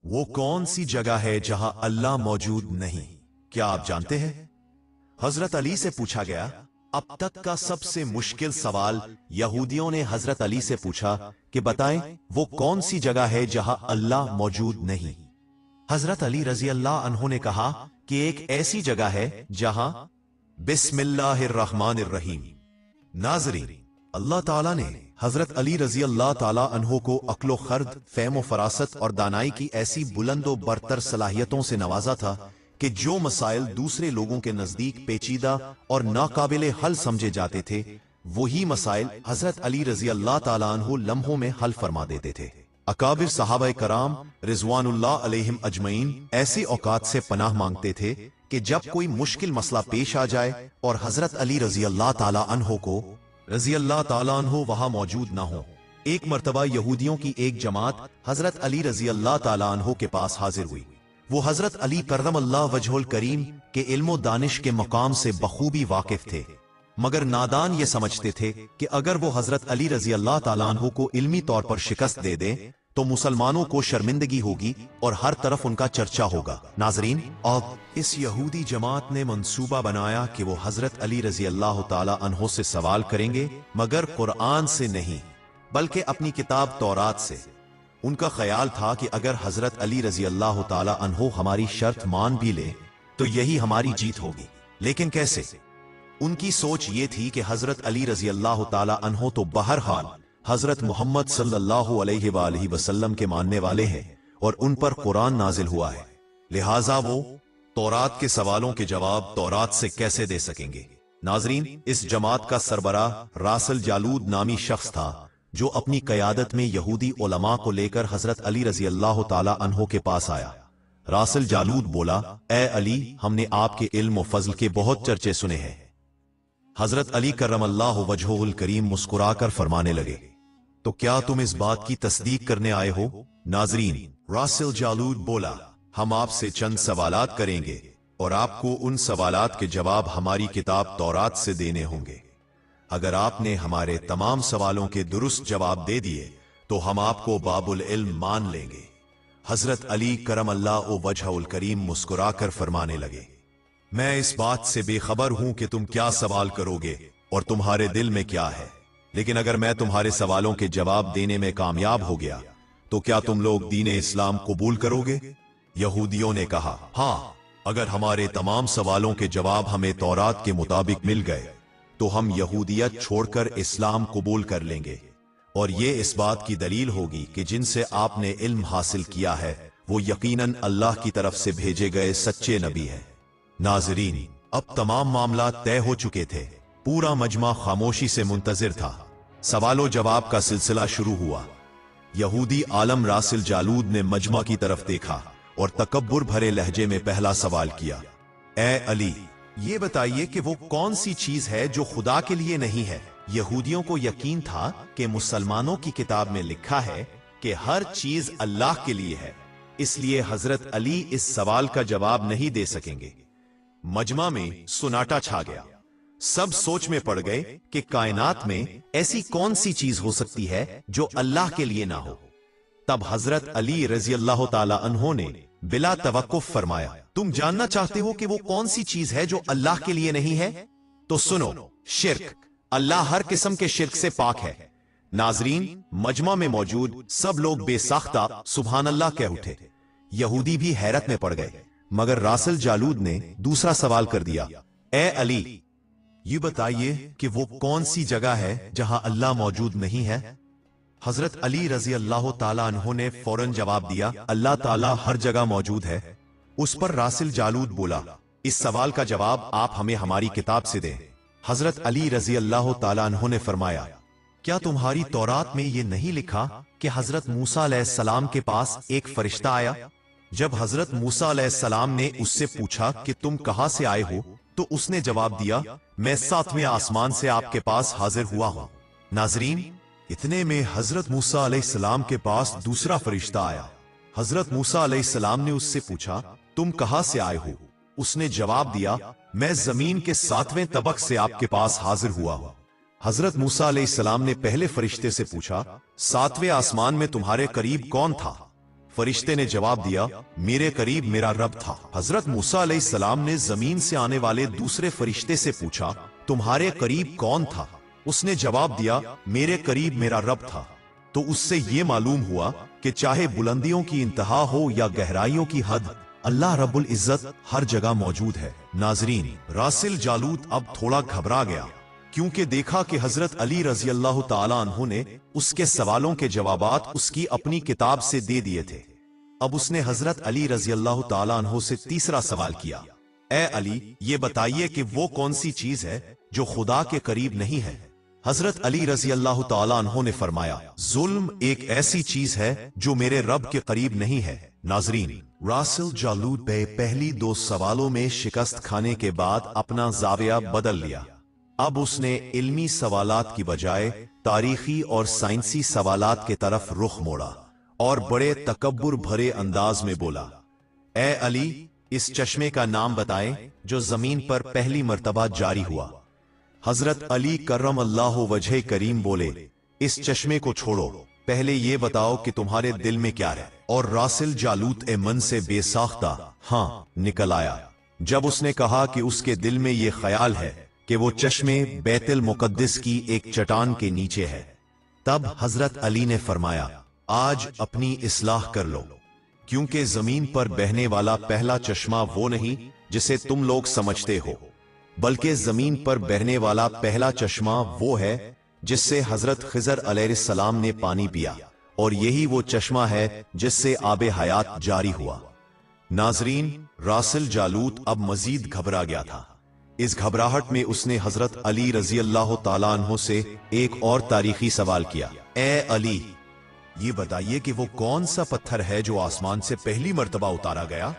वो कौन सी जगह है जहां अल्लाह मौजूद नहीं, क्या आप जानते हैं? हजरत अली से पूछा गया। अब तक का सबसे मुश्किल सवाल यहूदियों ने हजरत अली से पूछा कि बताएं वो कौन सी जगह है जहां अल्लाह मौजूद नहीं। हजरत अली रजी अल्लाह अन्हु ने कहा कि एक ऐसी जगह है जहां बिस्मिल्लाहिर्रहमानिर्रहीम। नाज़रीन, अल्लाह ताला ने हजरत अली रजी अल्लाह ताला अन्हो को अक्लो खर्द, फहम फरासत और दानाई की ऐसी बुलंदो बरतर सलाहियतों से नवाजा था कि जो मसाइल दूसरे लोगों के नजदीक पेचीदा और नाकाबिले हल समझे जाते थे, वही मसाइल हजरत अली रजी अल्लाह ताला अन्हो लम्हों में हल फरमा देते थे। अकाबिर सहाबा कराम रिजवानुल्लाह अलैहिम अजमईन ऐसे औकात से पनाह मांगते थे कि जब कोई मुश्किल मसला पेश आ जाए और हजरत अली रजी अल्लाह ताला अन्हो को रजी अल्लाह ताला अन्हो वहां मौजूद ना हो। एक मर्तबा यहूदियों की एक जमात हजरत अली रजी अल्लाह ताला अन्हो के पास हाजिर हुई। वो हजरत अली करमल्लाह वजहुल करीम के इल्मो दानिश के मकाम से बखूबी वाकिफ थे, मगर नादान ये समझते थे कि अगर वो हजरत अली रजी अल्लाह ताला अन्हु को इल्मी तौर पर शिकस्त दे दें तो मुसलमानों को शर्मिंदगी होगी और हर तरफ उनका चर्चा होगा। नाजरीन, अब इस यहूदी जमात ने मंसूबा बनाया कि वो हजरत अली रजी अल्लाह ताला अन्हु से सवाल करेंगे, मगर कुरान से नहीं बल्कि अपनी किताब तौरात से। उनका ख्याल था कि अगर हजरत अली रजी अल्लाह ताला अन्हु हमारी शर्त मान भी ले तो यही हमारी जीत होगी। लेकिन कैसे? उनकी सोच ये थी कि हजरत अली रजी अल्लाह ताला अन्हु तो बहरहाल हजरत मोहम्मद सल्लल्लाहु अलैहि वसल्लम के मानने वाले हैं और उन पर कुरान नाजिल हुआ है, लिहाजा वो तौरात के सवालों के जवाब तौरात से कैसे दे सकेंगे। नाजरीन, इस जमात का सरबराह रासल जालूद नामी शख्स था जो अपनी कयादत में यहूदी उलमा को लेकर हजरत अली रजी अल्लाह ताला अन्हो के पास आया। रासल जालूद बोला, ए अली, हमने आपके इल्म और फजल के बहुत चर्चे सुने हैं। हजरत अली करमल्लाहु वजहुल करीम मुस्कुराकर फरमाने लगे, तो क्या तुम इस बात की तस्दीक करने आए हो? नाजरीन, रासल जालूद बोला, हम आपसे चंद सवालात करेंगे और आपको उन सवालात के जवाब हमारी किताब तौरात से देने होंगे। अगर आपने हमारे तमाम सवालों के दुरुस्त जवाब दे दिए तो हम आपको बाबुल इल्म मान लेंगे। हजरत अली करमल्लाहु वजहुल करीम मुस्कुराकर फरमाने लगे, मैं इस बात से बेखबर हूं कि तुम क्या सवाल करोगे और तुम्हारे दिल में क्या है, लेकिन अगर मैं तुम्हारे सवालों के जवाब देने में कामयाब हो गया तो क्या तुम लोग दीन इस्लाम कबूल करोगे? यहूदियों ने कहा, हाँ, अगर हमारे तमाम सवालों के जवाब हमें तौरात के मुताबिक मिल गए तो हम यहूदियत छोड़कर इस्लाम कबूल कर लेंगे, और ये इस बात की दलील होगी कि जिनसे आपने इल्म हासिल किया है वो यकीनन अल्लाह की तरफ से भेजे गए सच्चे नबी हैं। नाजरीन, अब तमाम मामला तय हो चुके थे। पूरा मजमा खामोशी से मुंतजिर था। सवालों जवाब का सिलसिला शुरू हुआ। यहूदी आलम रासिल जालूद ने मजमा की तरफ देखा और तकब्बुर भरे लहजे में पहला सवाल किया, ए अली, ये बताइए कि वो कौन सी चीज है जो खुदा के लिए नहीं है? यहूदियों को यकीन था कि मुसलमानों की किताब में लिखा है कि हर चीज अल्लाह के लिए है, इसलिए हजरत अली इस सवाल का जवाब नहीं दे सकेंगे। मजमा में सुनाटा छा गया। सब सोच में पड़ गए कि कायनात में ऐसी कौन सी चीज हो सकती है जो अल्लाह के लिए ना हो। तब हजरत अली रजी अल्लाह ताला अन्हो ने बिला तवक्कुफ फरमाया, तुम जानना चाहते हो कि वो कौन सी चीज है जो अल्लाह के लिए नहीं है? तो सुनो, शिर्क। अल्लाह हर किस्म के शिर्क से पाक है। नाजरीन, मजमा में मौजूद सब लोग बेसाख्ता सुभान अल्लाह कह उठे। यहूदी भी हैरत में पड़ गए, मगर रासल जालूद ने दूसरा सवाल कर दिया, ए अली, ये बताइए कि वो कौन सी जगह है जहां अल्लाह मौजूद नहीं है? हजरत अली रजी अल्लाह ताला अन्हो ने फौरन जवाब दिया, अल्लाह ताला हर जगह मौजूद है। उस पर रासिल जालूद बोला, इस सवाल का जवाब आप हमें हमारी किताब से दें। हजरत अली रजी अल्लाह ताला अन्हो ने फरमाया, क्या तुम्हारी तौरात में ये नहीं लिखा कि हजरत मूसा अलैहिस्सलाम के पास एक फरिश्ता आया? जब हजरत मूसा अलैहिस्सलाम ने उससे पूछा कि तुम कहां से आए हो, तो उसने जवाब दिया, मैं 7वें आसमान से आपके पास हाजिर हुआ हूं। नाजरीन, इतने में हजरत मूसा अलैहिस्सलाम के पास दूसरा फरिश्ता आया। हजरत मूसा अलैहिस्सलाम ने उससे पूछा, तुम कहां से आए हो? उसने जवाब दिया, मैं जमीन के 7वें तबक से आपके पास हाजिर हुआ हूं। हजरत मूसा अलैहिस्सलाम ने पहले फरिश्ते से पूछा, 7वें आसमान में तुम्हारे करीब कौन था? फरिश्ते ने जवाब दिया, मेरे करीब मेरा रब था। हजरत मूसा अलैहिस्सलाम ने जमीन से आने वाले दूसरे फरिश्ते से पूछा, तुम्हारे करीब कौन था? उसने जवाब दिया, मेरे करीब मेरा रब था। तो उससे ये मालूम हुआ कि चाहे बुलंदियों की इंतहा हो या गहराइयों की हद, अल्लाह रब्बुल इज्जत हर जगह मौजूद है। नाजरीन, रासिल जालूत अब थोड़ा घबरा गया, क्योंकि देखा कि हजरत अली रजी अल्लाह ताला अन्हु ने उसके सवालों के जवाबात उसकी अपनी किताब से दे दिए थे। अब उसने हजरत अली रजी अल्लाह ताला अन्हु से तीसरा सवाल किया, ए अली, ये बताइए कि वो कौन सी चीज है जो खुदा के करीब नहीं है? हजरत अली रजी अल्लाह ताला अन्हु ने फरमाया, जुल्म एक ऐसी चीज है जो मेरे रब के करीब नहीं है। नाजरीन, रासिल जालूत ने पहली दो सवालों में शिकस्त खाने के बाद अपना जाविया बदल लिया। अब उसने इल्मी सवालात की बजाय तारीखी और साइंसी सवालात के तरफ रुख मोड़ा और बड़े तकब्बुर भरे अंदाज में बोला, ए अली, इस चश्मे का नाम बताएं जो जमीन पर पहली मर्तबा जारी हुआ। हजरत अली करम अल्लाह वजह करीम बोले, इस चश्मे को छोड़ो, पहले ये बताओ कि तुम्हारे दिल में क्या है। और रासिल जालूत ए मन से बेसाख्ता हाँ निकल आया जब उसने कहा कि उसके दिल में ये ख्याल है कि वो चश्मे बैतुल मुकद्दस की एक चट्टान के नीचे है। तब हजरत अली ने फरमाया, आज अपनी इस्लाह कर लो, क्योंकि जमीन पर बहने वाला पहला चश्मा वो नहीं जिसे तुम लोग समझते हो, बल्कि जमीन पर बहने वाला पहला चश्मा वो है जिससे हजरत खिजर अलैहिस्सलाम ने पानी पिया, और यही वो चश्मा है जिससे आबे हयात जारी हुआ। नाजरीन, रासिल जालूत अब मजीद घबरा गया था। इस घबराहट में उसने हजरत अली रजी अल्लाह ताला अन्हु से एक और तारीखी सवाल किया, ए अली, ये बताइए कि वो कौन सा पत्थर है जो आसमान से पहली मर्तबा उतारा गया?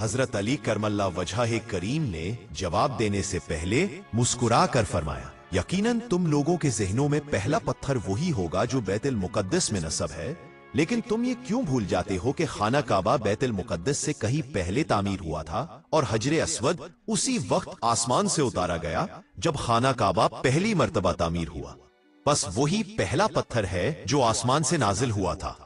हजरत अली करमल्ला वजह करीम ने जवाब देने से पहले मुस्कुरा कर फरमाया, यकीनन तुम लोगों के जहनों में पहला पत्थर वही होगा जो बैतुल मुकद्दस में नस्ब है, लेकिन तुम ये क्यों भूल जाते हो कि खाना काबा बैतुल मुकद्दस से कहीं पहले तामीर हुआ था और हजरे अस्वद उसी वक्त आसमान से उतारा गया जब खाना काबा पहली मर्तबा तामीर हुआ। बस वही पहला पत्थर है जो आसमान से नाजिल हुआ था।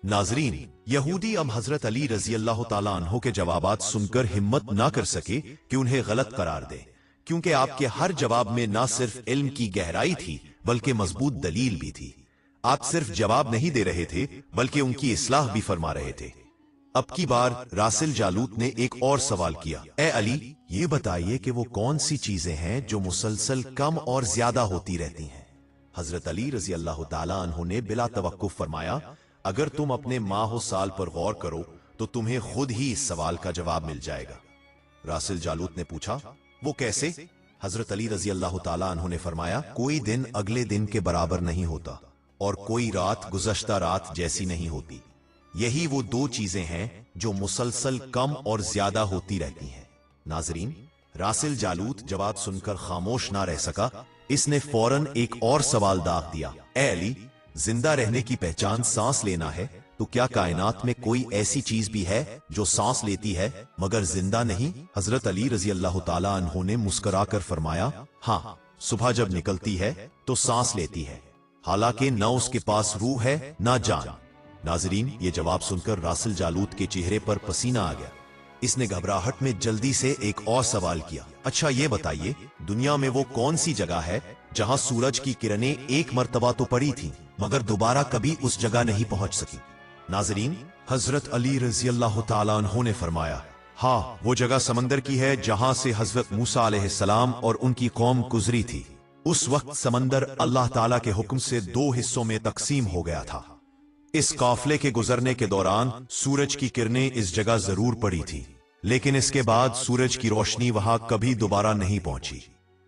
नाजरीन, यहूदी अब हजरत अली रजी अल्लाह ताला अन्हु के जवाबात सुनकर हिम्मत ना कर सके कि उन्हें गलत करार दे, क्योंकि आपके हर जवाब में ना सिर्फ इल्म की गहराई थी बल्कि मजबूत दलील भी थी। आप सिर्फ जवाब नहीं दे रहे थे बल्कि उनकी इस्लाह भी फरमा रहे थे। अब की बार रासिल जालूत ने एक और सवाल किया, ए अली, ये बताइए कि वो कौन सी चीजें हैं जो मुसलसल कम और ज्यादा होती रहती हैं? हजरत अली रजी अल्लाह ताला अन्हु ने बिला तवक्कुफ फरमाया, अगर तुम अपने माह साल पर गौर करो तो तुम्हें खुद ही इस सवाल का जवाब मिल जाएगा। रासिल जालूत ने पूछा, वो कैसे? हजरत अली रजी अल्लाह ताला अन्हु ने फरमाया, कोई दिन अगले दिन के बराबर नहीं होता और कोई रात गुज़श्ता रात जैसी नहीं होती। यही वो दो चीजें हैं जो मुसलसल कम और ज्यादा होती रहती हैं। नाजरीन, रासिल जालूत जवाब सुनकर खामोश ना रह सका। इसने फौरन एक और सवाल दाग दिया, ए अली, जिंदा रहने की पहचान सांस लेना है, तो क्या कायनात में कोई ऐसी चीज भी है जो सांस लेती है मगर जिंदा नहीं? हजरत अली रजी अल्लाह ताला अन्हु ने मुस्कुराकर फरमाया, हाँ, सुबह जब निकलती है तो सांस लेती है, हालांकि न उसके पास रूह है न जान। नाजरीन, ये जवाब सुनकर रासिल जालूत के चेहरे पर पसीना आ गया। इसने घबराहट में जल्दी से एक और सवाल किया, अच्छा ये बताइए, दुनिया में वो कौन सी जगह है जहां सूरज की किरणें एक मर्तबा तो पड़ी थी मगर दोबारा कभी उस जगह नहीं पहुंच सकी? नाजरीन, हजरत अली रजी अल्लाह ताला अन्हु ने फरमाया, हाँ, वो जगह समंदर की है जहां से हजरत मूसा अलैहिस्सलाम और उनकी कौम गुजरी थी। उस वक्त समंदर अल्लाह ताला के हुक्म से दो हिस्सों में तकसीम हो गया था। इस काफले के गुजरने के दौरान सूरज की किरणें इस जगह जरूर पड़ी थी, लेकिन इसके बाद सूरज की रोशनी वहां कभी दोबारा नहीं पहुंची।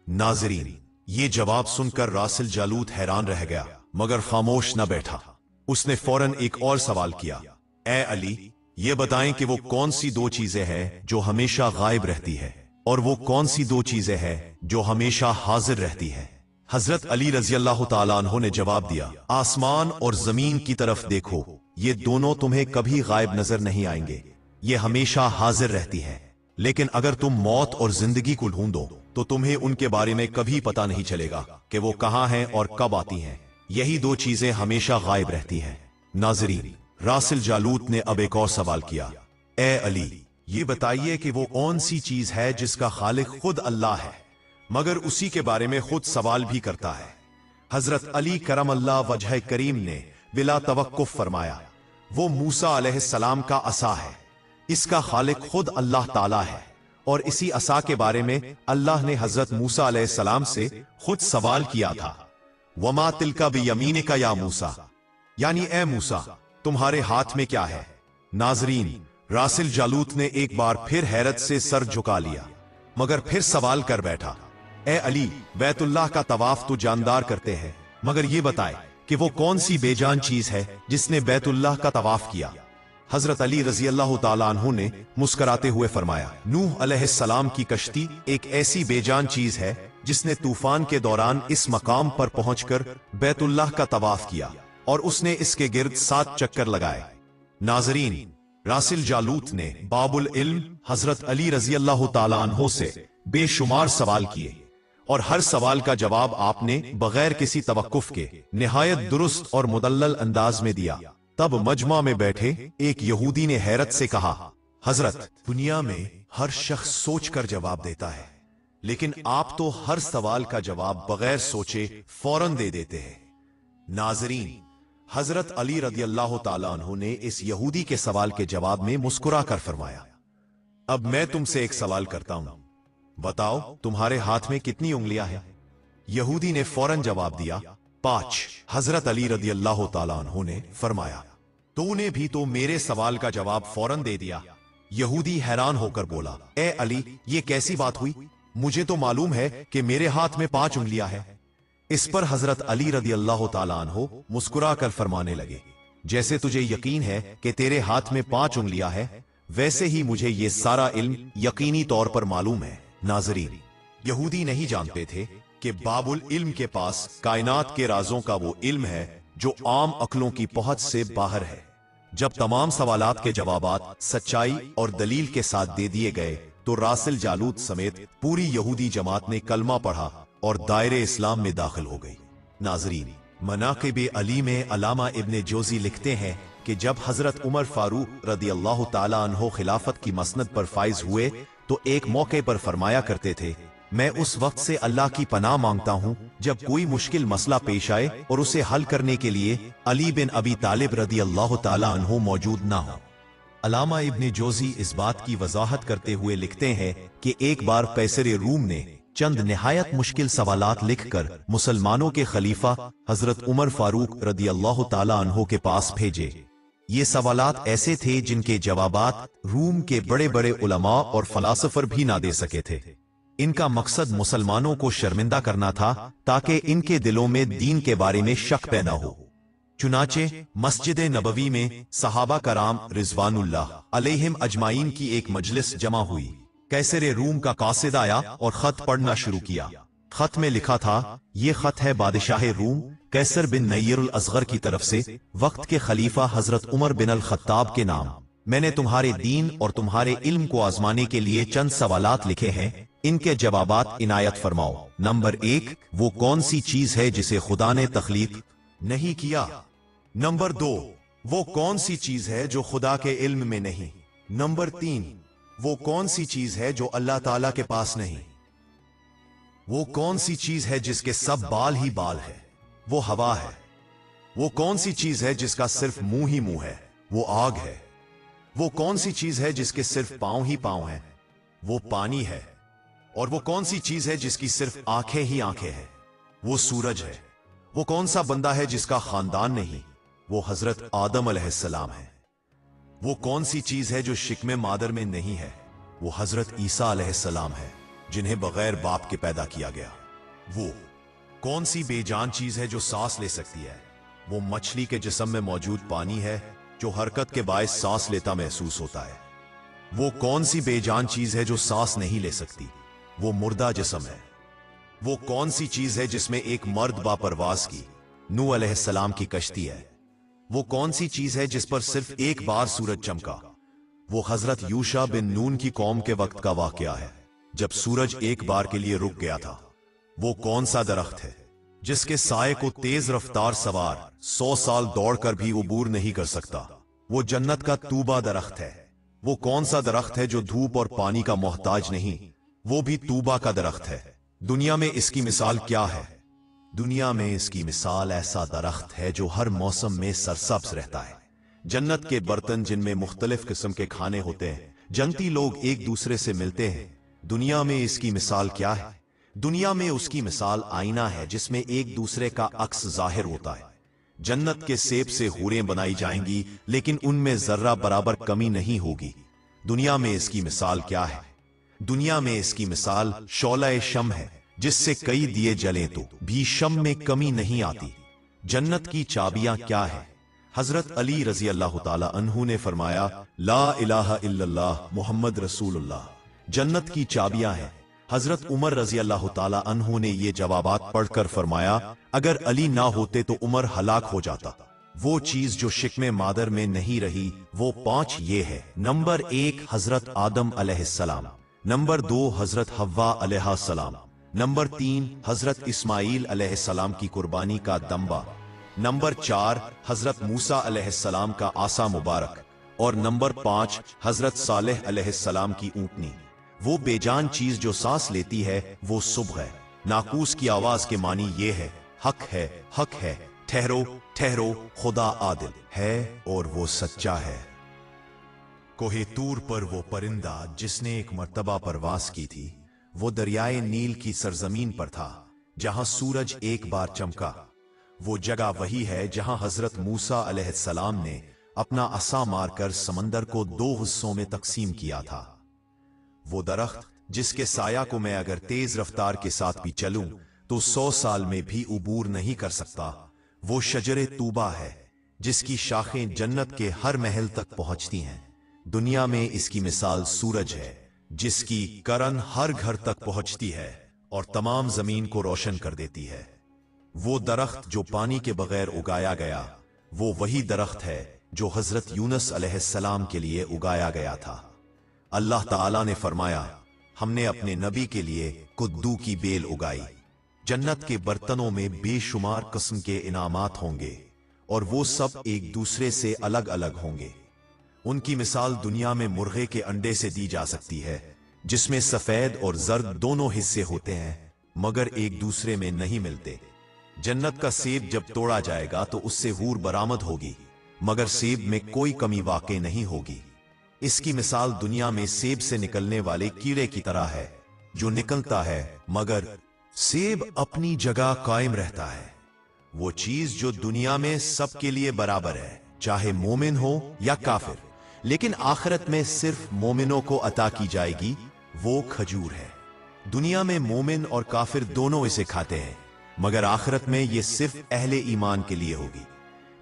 नाजरीन, ये जवाब सुनकर रासिल जालूत हैरान रह गया मगर खामोश न बैठा। उसने फौरन एक और सवाल किया, ए अली, ये बताएं कि वो कौन सी दो चीजें हैं जो हमेशा गायब रहती है और वो कौन सी दो चीजें हैं जो हमेशा हाजिर रहती है? हजरत अली रजी अल्लाह ताला अन्हु ने जवाब दिया, आसमान और जमीन की तरफ देखो, ये दोनों तुम्हें कभी गायब नजर नहीं आएंगे, ये हमेशा हाजिर रहती हैं। लेकिन अगर तुम मौत और जिंदगी को ढूंढो तो तुम्हें उनके बारे में कभी पता नहीं चलेगा कि वो कहां हैं और कब आती हैं। यही दो चीजें हमेशा गायब रहती हैं। नाजरीन, रासिल जालूत ने अब एक और सवाल किया, ए अली, ये बताइए कि वो कौन सी चीज है जिसका खालिक खुद अल्लाह है, मगर उसी के बारे में खुद सवाल भी करता है। हजरत अली करम अल्लाह वजह करीम ने बिला तवक्कुफ फरमाया, वो मूसा अलैहिस्सलाम का असा है, इसका खालिक खुद अल्लाह ताला है, और इसी असा के बारे में अल्लाह ने हजरत मूसा अलैहिस्सलाम से खुद सवाल किया था। वमा तिलका बियमीनिका या मूसा, यानी ए मूसा, तुम्हारे हाथ में क्या है। नाजरीन, रासिल जालूत ने एक बार फिर हैरत से सर झुका लिया, मगर फिर सवाल कर बैठा, ए अली, बैतुल्लाह का तवाफ तो जानदार करते हैं, मगर ये बताए कि वो कौन सी बेजान चीज है जिसने बैतुल्लाह का तवाफ किया। हजरत अली रजी अल्लाह ताला अन्हु ने मुस्कुराते हुए फरमाया, नूह अलैहिस्सलाम की कश्ती एक ऐसी बेजान चीज है जिसने तूफान के दौरान इस मकाम पर पहुंचकर बैतुल्लाह का तवाफ किया और उसने इसके गिर्द 7 चक्कर लगाए। नाजरीन, रासिल जालूत ने बाबुल इल्म हजरत अली रजी अल्लाह ताला अन्हु से बेशुमार सवाल किए, और हर सवाल का जवाब आपने बगैर किसी तवक्कुफ के निहायत दुरुस्त और मुदल्लल अंदाज में दिया। तब मजमा में बैठे एक यहूदी ने हैरत से कहा, हजरत, दुनिया में हर शख्स सोच कर जवाब देता है, लेकिन आप तो हर सवाल का जवाब बगैर सोचे फौरन दे देते हैं। नाजरीन, हजरत अली रदी अल्लाह ताला अन्हु ने इस यहूदी के सवाल के जवाब में मुस्कुरा कर फरमाया, अब मैं तुमसे एक सवाल करता हूं, बताओ तुम्हारे हाथ में कितनी उंगलियां हैं। यहूदी ने फौरन जवाब दिया, 5। हजरत अली रदी अल्लाह ताला अन्हु ने फरमाया, तूने भी तो मेरे सवाल का जवाब फौरन दे दिया। यहूदी हैरान होकर बोला, ए अली, ये कैसी बात हुई, मुझे तो मालूम है कि मेरे हाथ में 5 उंगलियां हैं। इस पर हजरत अली रदी अल्लाह ताला अन्हु मुस्कुरा कर फरमाने लगे, जैसे तुझे यकीन है कि तेरे हाथ में 5 उंगलियां हैं, वैसे ही मुझे ये सारा इल्म यकीनी तौर पर मालूम है। नाजरीन, यहूदी नहीं जानते थे कि बाबुल इल्म के पास कायनात के राजों का वो इल्म है जो आम अक्लों की पहुंच से बाहर है। जब तमाम सवालात के जवाबात सच्चाई और दलील के साथ दे दिए गए तो रासिल जालूत समेत पूरी यहूदी जमात ने कलमा पढ़ा और दायरे इस्लाम में दाखिल हो गई। नाजरीन, मनाक़िब अली में अलामा इब्ने जोजी लिखते हैं कि जब हजरत उमर फारूक रदी अल्लाह ताला अन्हो खिलाफत की मसनद पर फाइज हुए तो एक मौके पर फरमाया करते थे, मैं उस वक्त से अल्लाह की पनाह मांगता हूं जब कोई मुश्किल मसला पेश आए और उसे हल करने के लिए अली बिन अबी तालिब रदी अल्लाह ताला अन्हु मौजूद ना हो। अलामा इब्ने जोजी इस बात की वजाहत करते हुए लिखते हैं कि एक बार कैसर रूम ने चंद निहायत मुश्किल सवालात लिखकर मुसलमानों के खलीफा हजरत उमर फारूक रदी अल्लाह ताला अन्हु के पास भेजे। ये सवालात ऐसे थे जिनके जवाबात रूम के बड़े बड़े उलमा और फलासफर भी ना दे सके थे। इनका मकसद मुसलमानों को शर्मिंदा करना था ताकि इनके दिलों में दीन के बारे में शक पैदा हो। चुनाचे मस्जिद नबवी में सहाबा कराम रिजवानुल्लाह अलैहिम अजमाइन की एक मजलिस जमा हुई। कैसर रूम का कासिद आया और खत पढ़ना शुरू किया। खत में लिखा था, ये खत है बादशाह रूम कैसर बिन नय्यरुल असगर की तरफ से वक्त के खलीफा हजरत उमर बिन अल खत्ताब के नाम। मैंने तुम्हारे दीन और तुम्हारे इल्म को आजमाने के लिए चंद सवालात लिखे हैं, इनके जवाबात इनायत फरमाओ। नंबर 1, वो कौन सी चीज है जिसे खुदा ने तख्लीक नहीं किया। नंबर 2, वो कौन सी चीज है जो खुदा के इल्म में नहीं। नंबर 3, वो कौन सी चीज है जो अल्लाह ताला के पास नहीं। वो कौन सी चीज है जिसके सब बाल ही बाल है, वो हवा है। वो कौन सी चीज है जिसका सिर्फ मुंह ही मुंह है, वो आग है। वो कौन सी चीज है जिसके सिर्फ पांव ही पांव हैं, वो पानी है। और वो कौन सी चीज है जिसकी सिर्फ आंखें ही आंखें हैं, वो सूरज है। वो कौन सा बंदा है जिसका खानदान नहीं, वो हजरत आदम अलैहिस्सलाम है। वो कौन सी चीज है जो शिकमे मादर में नहीं है, वो हजरत ईसा अलैहिस्सलाम है जिन्हें बगैर बाप के पैदा किया गया। वो कौन सी बेजान चीज है जो सांस ले सकती है, वो मछली के जिस्म में मौजूद पानी है जो हरकत के बायस सांस लेता महसूस होता है। वो कौन सी बेजान चीज है जो सांस नहीं ले सकती, वो मुर्दा जिस्म है। वो कौन सी चीज है जिसमें एक मर्द बापरवाज की नूह अलैहिस्सलाम की कश्ती है। वो कौन सी चीज है जिस पर सिर्फ एक बार सूरज चमका, वो हजरत यूशा बिन नून की कौम के वक्त का वाकया है जब सूरज एक बार के लिए रुक गया था। वो कौन सा दरख्त है जिसके साए को तेज रफ्तार सवार 100 साल दौड़कर भी उबूर नहीं कर सकता, वो जन्नत का तूबा दरख्त है। वो कौन सा दरख्त है जो धूप और पानी का मोहताज नहीं, वो भी तूबा का दरख्त है। दुनिया में इसकी मिसाल क्या है? दुनिया में इसकी मिसाल ऐसा दरख्त है जो हर मौसम में सरसब्ज रहता है। जन्नत के बर्तन जिनमें मुख्तलिफ किस्म के खाने होते हैं, जन्नती लोग एक दूसरे से मिलते हैं। दुनिया में इसकी मिसाल क्या है? दुनिया में उसकी मिसाल आईना है जिसमें एक दूसरे का अक्स जाहिर होता है। जन्नत के सेब से हूरें बनाई जाएंगी, लेकिन उनमें जर्रा बराबर कमी नहीं होगी। दुनिया में इसकी मिसाल क्या है? दुनिया में इसकी मिसाल शौला शम है, जिससे कई दिए जलें तो भी शम में कमी नहीं आती। जन्नत की चाबियां क्या है? हजरत अली रजी अल्लाह ताला अन्हु ने फरमाया, ला इलाहा इल्लल्लाह मुहम्मद रसूलुल्लाह जन्नत की चाबियां हैं। हजरत उमर रजी अल्लाह ताला अन्हु ने ये जवाबात पढ़कर फरमाया, अगर अली ना होते तो उमर हलाक हो जाता। वो चीज जो शिकमे मादर में नहीं रही वो 5 ये है। नंबर 1 हजरत आदम अलैहिस्सलाम, नंबर 2 हजरत हव्वा अलैहिस्सलाम, नंबर 3 हजरत इस्माइल अलैहिस्सलाम की कुर्बानी का दंबा, नंबर 4 हजरत मूसा अलैहिस्सलाम का आसा मुबारक, और नंबर 5 हजरत सालेह अलैहिस्सलाम की ऊंटनी। वो बेजान चीज जो सांस लेती है वो सुबह है। नाकूस की आवाज के मानी ये है, हक है, हक है, ठहरो ठहरो, खुदा आदिल है और वो सच्चा है। कोहे तूर पर वो परिंदा जिसने एक मर्तबा परवास की थी, वो दरियाए नील की सरजमीन पर था जहां सूरज एक बार चमका। वो जगह वही है जहां हजरत मूसा अलैहिस्सलाम ने अपना असा मारकर समंदर को 2 हिस्सों में तकसीम किया था। वो दरख्त जिसके साया को मैं अगर तेज रफ्तार के साथ भी चलूं तो 100 साल में भी उबूर नहीं कर सकता, वो शजरे तूबा है जिसकी शाखें जन्नत के हर महल तक पहुंचती हैं। दुनिया में इसकी मिसाल सूरज है जिसकी करन हर घर तक पहुंचती है और तमाम जमीन को रोशन कर देती है। वो दरख्त जो पानी के बगैर उगाया गया, वो वही दरख्त है जो हजरत यूनुस अलैहिस्सलाम के लिए उगाया गया था। अल्लाह ताला ने फरमाया, हमने अपने नबी के लिए कुद्दू की बेल उगाई। जन्नत के बर्तनों में बेशुमार किस्म के इनामात होंगे और वो सब एक दूसरे से अलग अलग होंगे। उनकी मिसाल दुनिया में मुर्गे के अंडे से दी जा सकती है, जिसमें सफेद और जर्द दोनों हिस्से होते हैं मगर एक दूसरे में नहीं मिलते। जन्नत का सेब जब तोड़ा जाएगा तो उससे हूर बरामद होगी, मगर सेब में कोई कमी वाक़ई नहीं होगी। इसकी मिसाल दुनिया में सेब से निकलने वाले कीड़े की तरह है जो निकलता है मगर सेब अपनी जगह कायम रहता है। वो चीज जो दुनिया में सबके लिए बराबर है, चाहे मोमिन हो या काफिर, लेकिन आखिरत में सिर्फ मोमिनों को अता की जाएगी, वो खजूर है। दुनिया में मोमिन और काफिर दोनों इसे खाते हैं, मगर आखिरत में ये सिर्फ अहले ईमान के लिए होगी।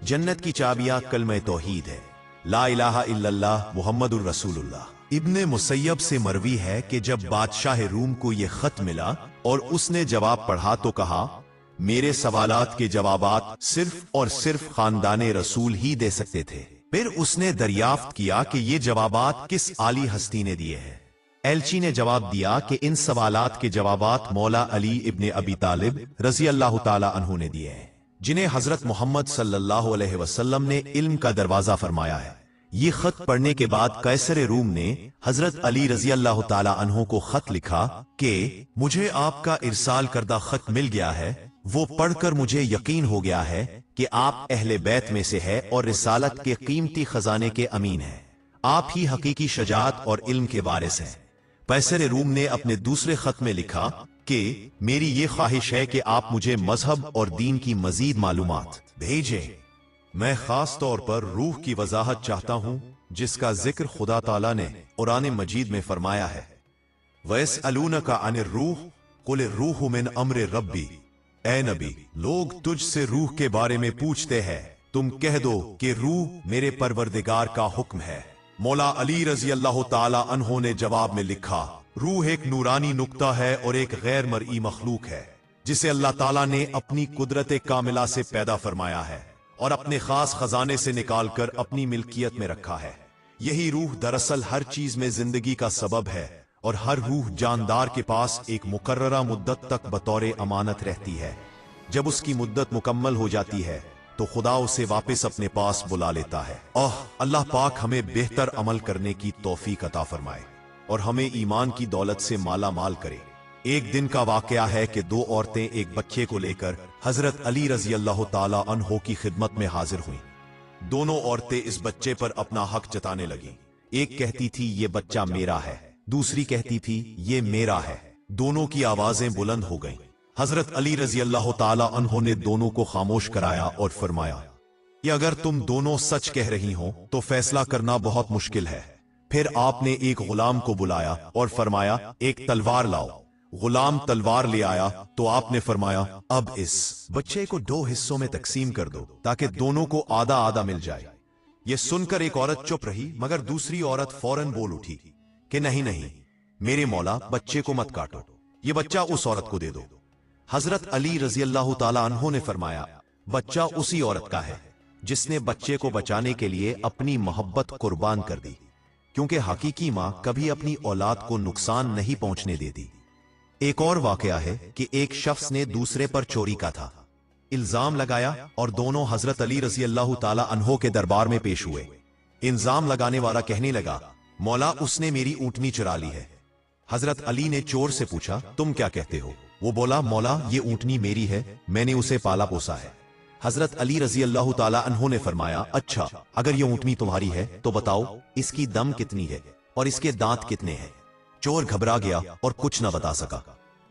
जन्नत की चाबियां कलमे तौहीद है, ला इलाहा इल्लल्लाह मुहम्मदुर रसूलुल्लाह। इब्ने मुसय्यब से मरवी है कि जब बादशाह रूम को यह खत मिला और उसने जवाब पढ़ा तो कहा, मेरे सवालात के जवाबात सिर्फ और सिर्फ खानदाने रसूल ही दे सकते थे। फिर उसने दरियाफ्त किया कि ये जवाबात किस आली हस्ती ने दिए हैं। एलची ने जवाब दिया कि इन सवालात के जवाबात मौला अली इब्ने अबी तालिब रजी अल्लाह ताला अन्हु ने दिए हैं, जिन्हें हजरत मोहम्मद सल्लल्लाहु अलैहि वसल्लम ने इल्म का दरवाजा फरमाया है। ये खत पढ़ने के बाद कैसर रूम ने हजरत अली रजी अल्लाह ताला अन्हु को खत लिखा कि मुझे आपका इरसाल करदा खत मिल गया है। वो पढ़कर मुझे यकीन हो गया है कि आप अहले बैत में से है और रिसालत के कीमती खजाने के अमीन हैं। आप ही हकीकी शजाअत और इल्म के वारिस हैं। कैसर रूम ने अपने दूसरे खत में लिखा कि मेरी ये ख्वाहिश है कि आप मुझे मजहब और दीन की मजीद मालूमात भेजें। मैं खास तौर पर रूह की वजाहत चाहता हूं जिसका जिक्र खुदा ताला ने कुरान मजीद में फरमाया है, वयसअलूनका अनिर रूह कुल रूह मिन अम्र रब्बी। ए नबी, लोग तुझसे रूह के बारे में पूछते हैं, तुम कह दो कि रूह मेरे परवरदिगार का हुक्म है। मौला अली रजी अल्लाह ताला अन्हो ने जवाब में लिखा, रूह एक नूरानी नुक्ता है और एक गैर मरई मखलूक है जिसे अल्लाह ताला ने अपनी कुदरत कामिला से पैदा फरमाया है और अपने खास खजाने से निकालकर अपनी मिल्कियत में रखा है। यही रूह दरअसल हर चीज में जिंदगी का सबब है और हर रूह जानदार के पास एक मुकर्ररा मुद्दत तक बतौर अमानत रहती है। जब उसकी मुद्दत मुकम्मल हो जाती है तो खुदा उसे वापस अपने पास बुला लेता है। अल्लाह पाक हमें बेहतर अमल करने की तौफीक अता फरमाए और हमें ईमान की दौलत से माला माल करे। एक दिन का वाकया है कि दो औरतें एक बच्चे को लेकर हजरत अली रजी अल्लाह ताला अन्हो की खिदमत में हाजिर हुईं। दोनों औरतें इस बच्चे पर अपना हक जताने लगीं। एक कहती थी ये बच्चा मेरा है, दूसरी कहती थी ये मेरा है। दोनों की आवाजें बुलंद हो गईं। हजरत अली रजी अल्लाह ताला अन्हो ने दोनों को खामोश कराया और फरमाया कि अगर तुम दोनों सच कह रही हो तो फैसला करना बहुत मुश्किल है। फिर आपने एक गुलाम को बुलाया और फरमाया एक तलवार लाओ। गुलाम तलवार ले आया तो आपने फरमाया अब इस बच्चे को दो हिस्सों में तकसीम कर दो ताकि दोनों को आधा आधा मिल जाए। यह सुनकर एक औरत चुप रही, मगर दूसरी औरत फौरन बोल उठी कि नहीं नहीं मेरे मौला, बच्चे को मत काटो, ये बच्चा उस औरत को दे दो। हजरत अली रजी अल्लाह ताला अन्हो ने फरमाया बच्चा उसी औरत का है जिसने बच्चे को बचाने के लिए अपनी मोहब्बत कुर्बान कर दी, क्योंकि हकीकी मां कभी अपनी औलाद को नुकसान नहीं पहुंचने देती। एक और वाकया है कि एक शख्स ने दूसरे पर चोरी का था इल्जाम लगाया और दोनों हजरत अली रजी अल्लाह ताला अन्हो के दरबार में पेश हुए। इल्जाम लगाने वाला कहने लगा मौला, उसने मेरी ऊंटनी चुरा ली है। हजरत अली ने चोर से पूछा तुम क्या कहते हो? वो बोला मौला, ये ऊंटनी मेरी है, मैंने उसे पाला पोसा है। हजरत अली रजी अल्लाह ताला अन्हो ने फरमाया अच्छा, अगर ये ऊंटनी तुम्हारी है तो बताओ इसकी दम कितनी है और इसके दांत कितने हैं? चोर घबरा गया और कुछ न बता सका।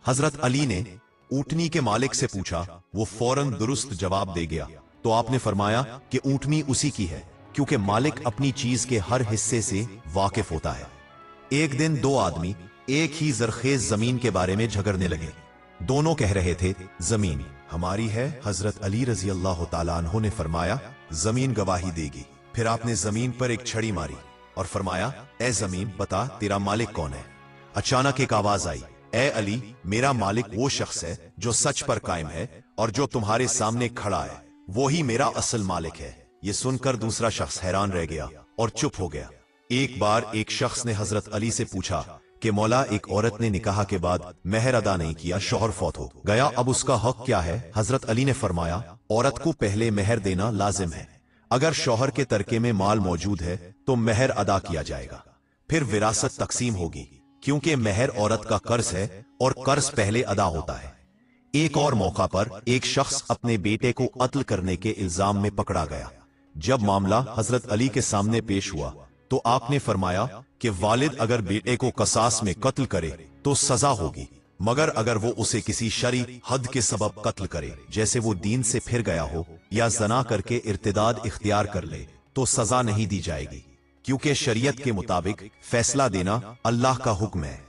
हजरत अली ने ऊंटनी के मालिक से पूछा, वो फौरन दुरुस्त जवाब दे गया। तो आपने फरमाया कि ऊंटनी उसी की है, क्योंकि मालिक अपनी चीज के हर हिस्से से वाकिफ होता है। एक दिन दो आदमी एक ही जरखेज जमीन के बारे में झगड़ने लगे। दोनों कह रहे थे जमीन हमारी है। हजरत अली रजी अल्लाह ताला अन्हो ने फरमाया जमीन गवाही देगी। फिर आपने जमीन पर एक छड़ी मारी और फरमाया ए जमीन, बता तेरा मालिक कौन है? अचानक एक आवाज आई, ए अली, मेरा मालिक वो शख्स है जो सच पर कायम है और जो तुम्हारे सामने खड़ा है, वो ही मेरा असल मालिक है। ये सुनकर दूसरा शख्स हैरान रह गया और चुप हो गया। एक बार एक शख्स ने हजरत अली से पूछा कि मौला, एक औरत ने निकाह के बाद मेहर अदा नहीं किया, शौहर फौत हो गया, अब उसका हक क्या है? हजरत अली ने फरमाया औरत को पहले मेहर देना लाजिम है। अगर शौहर के तरके में माल मौजूद है तो मेहर अदा किया जाएगा, फिर विरासत तकसीम होगी, क्योंकि मेहर औरत का कर्ज है और कर्ज पहले अदा होता है। एक और मौका पर एक शख्स अपने बेटे को कत्ल करने के इल्जाम में पकड़ा गया। जब मामला हजरत अली के सामने पेश हुआ तो आपने फरमाया कि वालिद अगर बेटे को कसास में कत्ल करे तो सजा होगी, मगर अगर वो उसे किसी शरी हद के सबब कत्ल करे, जैसे वो दीन से फिर गया हो या जना करके इर्तिदाद इख्तियार कर ले, तो सजा नहीं दी जाएगी, क्योंकि शरीयत के मुताबिक फैसला देना अल्लाह का हुक्म है।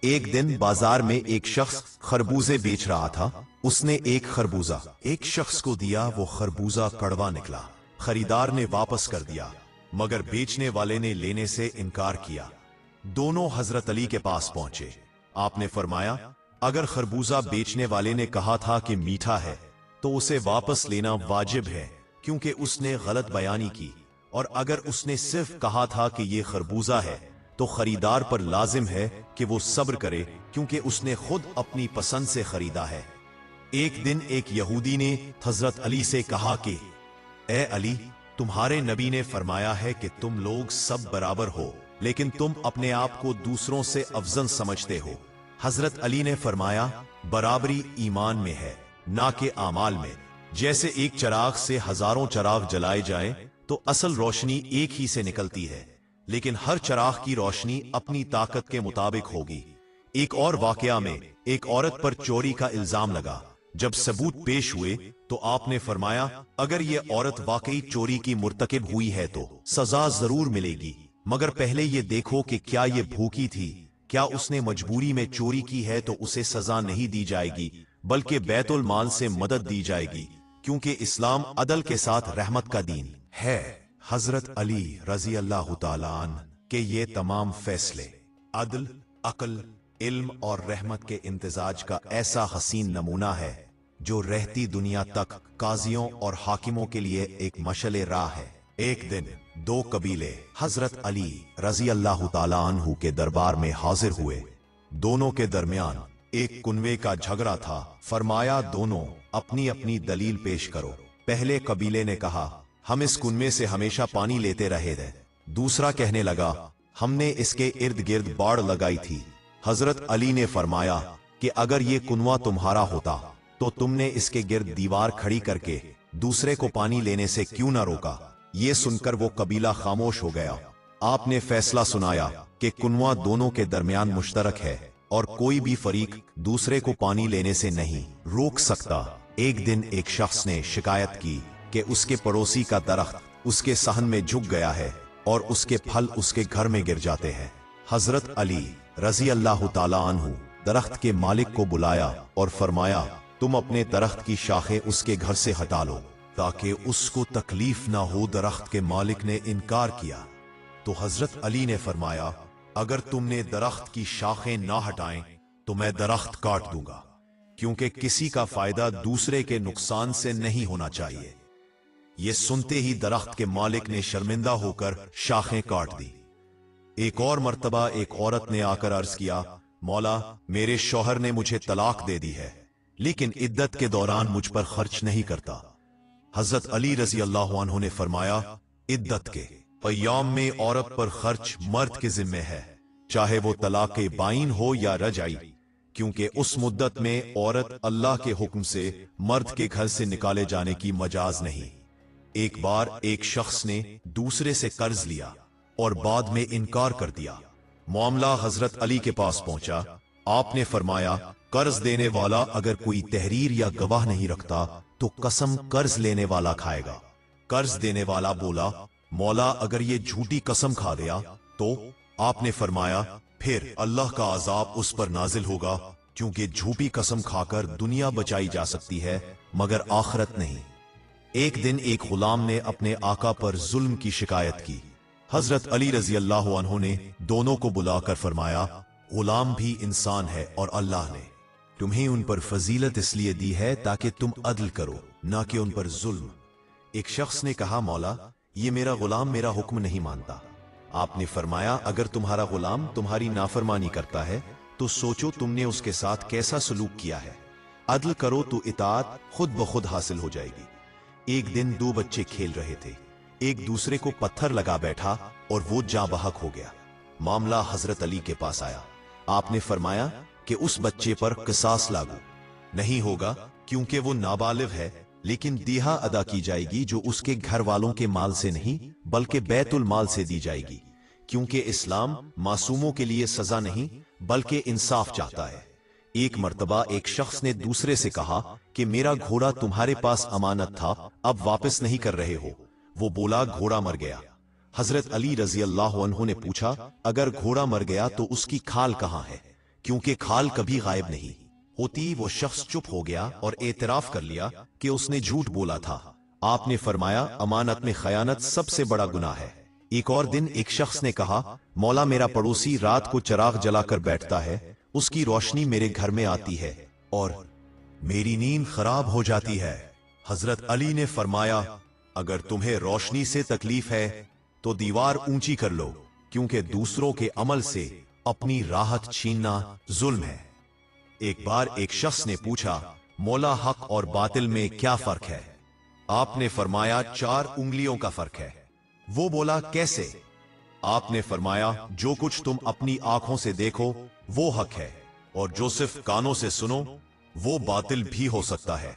एक दिन बाजार में एक शख्स खरबूजे बेच रहा था। उसने एक खरबूजा एक शख्स को दिया, वो खरबूजा कड़वा निकला। खरीदार ने वापस कर दिया, मगर बेचने वाले ने लेने से इनकार किया। दोनों हजरत अली के पास पहुंचे। आपने फरमाया अगर खरबूजा बेचने वाले ने कहा था कि मीठा है तो उसे वापस लेना वाजिब है, क्योंकि उसने गलत बयानी की, और अगर उसने सिर्फ कहा था कि यह खरबूजा है तो खरीदार पर लाजिम है कि वो सब्र करे, क्योंकि उसने खुद अपनी पसंद से खरीदा है। एक दिन एक यहूदी ने हजरत अली से कहा कि ए अली, तुम्हारे नबी ने फरमाया है कि तुम लोग सब बराबर हो, लेकिन तुम अपने आप को दूसरों से अफजल समझते हो। हजरत अली ने फरमाया बराबरी ईमान में है, ना कि आमाल में। जैसे एक चिराग से हजारों चिराग जलाए जाएं तो असल रोशनी एक ही से निकलती है, लेकिन हर चिराग की रोशनी अपनी ताकत के मुताबिक होगी। एक और वाकया में एक औरत पर चोरी का इल्जाम लगा। जब सबूत पेश हुए तो आपने फरमाया अगर ये औरत वाकई चोरी की मुर्तकिब हुई है तो सजा जरूर मिलेगी, मगर पहले ये देखो कि क्या ये भूखी थी, क्या उसने मजबूरी में चोरी की है तो उसे सजा नहीं दी जाएगी, बल्कि बैतुल माल से मदद दी जाएगी, क्योंकि इस्लाम अदल के साथ रहमत का दीन है। हजरत अली रजी अल्लाह ताला अन्हु के ये तमाम फैसले अदल, अक्ल, इल्म और रहमत के इम्तिजाज का ऐसा हसीन नमूना है जो रहती दुनिया तक काजियों और हाकिमों के लिए एक मशले राह है। एक दिन दो कबीले हजरत अली रजी अल्लाह ताला अन्हु के दरबार में हाजिर हुए। दोनों के दरमियान एक कुनवे का झगड़ा था। फरमाया दोनों अपनी अपनी दलील पेश करो। पहले कबीले ने कहा, हम इस कुएं से हमेशा पानी लेते रहे थे। दूसरा कहने लगा, हमने इसके इर्द गिर्द बाड़ लगाई थी। हजरत अली ने फरमाया कि अगर ये कुआं तुम्हारा होता तो तुमने इसके गिर्द दीवार खड़ी करके दूसरे को पानी लेने से क्यों न रोका। ये सुनकर वो कबीला खामोश हो गया। आपने फैसला सुनाया कि कुआं दोनों के दरमियान मुश्तरक है और कोई भी फरीक दूसरे को पानी लेने से नहीं रोक सकता। एक दिन एक शख्स ने शिकायत की कि उसके पड़ोसी का दरख्त उसके सहन में झुक गया है और उसके फल उसके घर में गिर जाते हैं। हजरत अली रजी अल्लाह ताला अन्हु दरख्त के मालिक को बुलाया और फरमाया, तुम अपने दरख्त की शाखें उसके घर से हटा लो ताकि उसको तकलीफ ना हो। दरख्त के मालिक ने इनकार किया तो हजरत अली ने फरमाया, अगर तुमने दरख्त की शाखें ना हटाएं तो मैं दरख्त काट दूंगा, क्योंकि किसी का फायदा दूसरे के नुकसान से नहीं होना चाहिए। ये सुनते ही दरख्त के मालिक ने शर्मिंदा होकर शाखें काट दी। एक और मर्तबा एक औरत ने आकर अर्ज किया, मौला, मेरे शौहर ने मुझे तलाक दे दी है, लेकिन इद्दत के दौरान मुझ पर खर्च नहीं करता। हजरत अली रजी अल्लाह अन्हु ने फरमाया, इद्दत के अय्याम में औरत पर खर्च मर्द के जिम्मे है, चाहे वो तलाक बाइन हो या रजाई, क्योंकि उस मुद्दत में औरत अल्लाह के हुक्म से मर्द के घर से निकाले जाने की मजाज नहीं। एक बार एक शख्स ने दूसरे से कर्ज लिया और बाद में इनकार कर दिया। मामला हजरत अली के पास पहुंचा। आपने फरमाया, कर्ज देने वाला अगर कोई तहरीर या गवाह नहीं रखता तो कसम कर्ज लेने वाला खाएगा। कर्ज देने वाला बोला, मौला, अगर ये झूठी कसम खा गया तो? आपने फरमाया, फिर अल्लाह का अजाब उस पर नाजिल होगा, क्योंकि झूठी कसम खाकर दुनिया बचाई जा सकती है मगर आखिरत नहीं। एक दिन एक गुलाम ने अपने आका पर जुल्म की शिकायत की। हजरत अली रजी अल्लाह अन्हु ने दोनों को बुलाकर फरमाया, गुलाम भी इंसान है और अल्लाह ने तुम्हें उन पर फजीलत इसलिए दी है ताकि तुम अदल करो, ना कि उन पर जुल्म। एक शख्स ने कहा, मौला, ये मेरा गुलाम मेरा हुक्म नहीं मानता। आपने फरमाया, अगर तुम्हारा गुलाम तुम्हारी नाफरमानी करता है तो सोचो तुमने उसके साथ कैसा सलूक किया है। अदल करो तो इताअत खुद ब खुद हासिल हो जाएगी। एक दिन दो बच्चे खेल रहे थे। एक दूसरे को पत्थर लगा बैठा और वो जाँ बहक हो गया। मामला हजरत अली के पास आया। आपने फरमाया कि उस बच्चे पर किसास लागू नहीं होगा, क्योंकि वो नाबालिग है, लेकिन दीहा अदा की जाएगी जो उसके घर वालों के माल से नहीं बल्कि बैतुल माल से दी जाएगी, क्योंकि इस्लाम मासूमों के लिए सजा नहीं बल्कि इंसाफ चाहता है। एक मर्तबा एक शख्स ने दूसरे से कहा कि मेरा घोड़ा तुम्हारे पास अमानत था, अब वापस नहीं कर रहे हो। वो बोला, घोड़ा मर गया। हजरत अली रजी अल्लाह अन्हु ने पूछा, अगर घोड़ा मर गया तो उसकी खाल कहाँ है, क्योंकि खाल कभी गायब नहीं होती। वो शख्स चुप हो गया और एतराफ कर लिया कि उसने झूठ बोला था। आपने फरमाया, अमानत में खयानत सबसे बड़ा गुनाह है। एक और दिन एक शख्स ने कहा, मौला, मेरा पड़ोसी रात को चिराग जलाकर बैठता है, उसकी रोशनी मेरे घर में आती है और मेरी नींद खराब हो जाती है। हजरत अली ने फरमाया, अगर तुम्हें रोशनी से तकलीफ है तो दीवार ऊंची कर लो, क्योंकि दूसरों के अमल से अपनी राहत छीनना जुल्म है। एक बार एक शख्स ने पूछा, मौला, हक और बातिल में क्या फर्क है? आपने फरमाया, 4 उंगलियों का फर्क है। वो बोला, कैसे? आपने फरमाया, जो कुछ तुम अपनी आंखों से देखो वो हक है, और जो सिर्फ कानों से सुनो वो बातिल भी हो सकता है।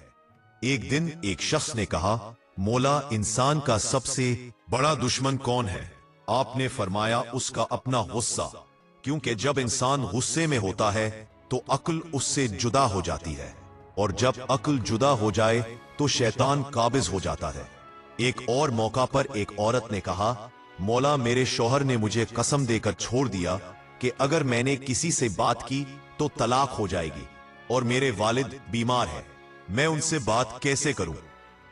एक दिन एक शख्स ने कहा, मौला, इंसान का सबसे बड़ा दुश्मन कौन है? आपने फरमाया, उसका अपना गुस्सा, क्योंकि जब इंसान गुस्से में होता है तो अक्ल उससे जुदा हो जाती है, और जब अक्ल जुदा हो जाए तो शैतान काबिज हो जाता है। एक और मौका पर एक औरत ने कहा, मौला, मेरे शौहर ने मुझे कसम देकर छोड़ दिया कि अगर मैंने किसी से बात की तो तलाक हो जाएगी, और मेरे वालिद बीमार हैं, मैं उनसे बात कैसे करूं?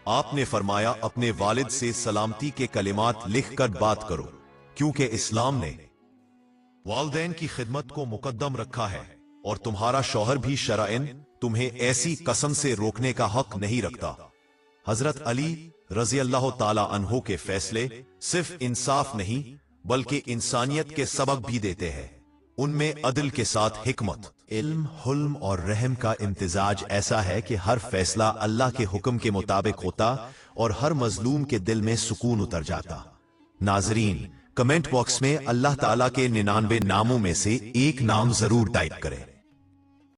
आपने फरमाया, अपने वालिद से सलामती के कलिमात लिख कर बात करो, क्योंकि इस्लाम ने वालिदैन की खिदमत को मुकद्दम रखा है, और तुम्हारा शौहर भी शरअन तुम्हें ऐसी कसम से रोकने का हक नहीं रखता। हजरत अली रजी अल्लाह ताला अन्हो के फैसले सिर्फ इंसाफ नहीं बल्कि इंसानियत के सबक भी देते हैं। उनमें अदल के साथ हिकमत, इल्म, हुल्म और रहम का इम्तिजाज ऐसा है कि हर फैसला अल्लाह के हुक्म के मुताबिक होता اور ہر مظلوم کے دل میں سکون اتر جاتا۔ ناظرین، کمنٹ باکس میں اللہ تعالیٰ کے 99 ناموں میں سے ایک نام ضرور ٹائپ کریں۔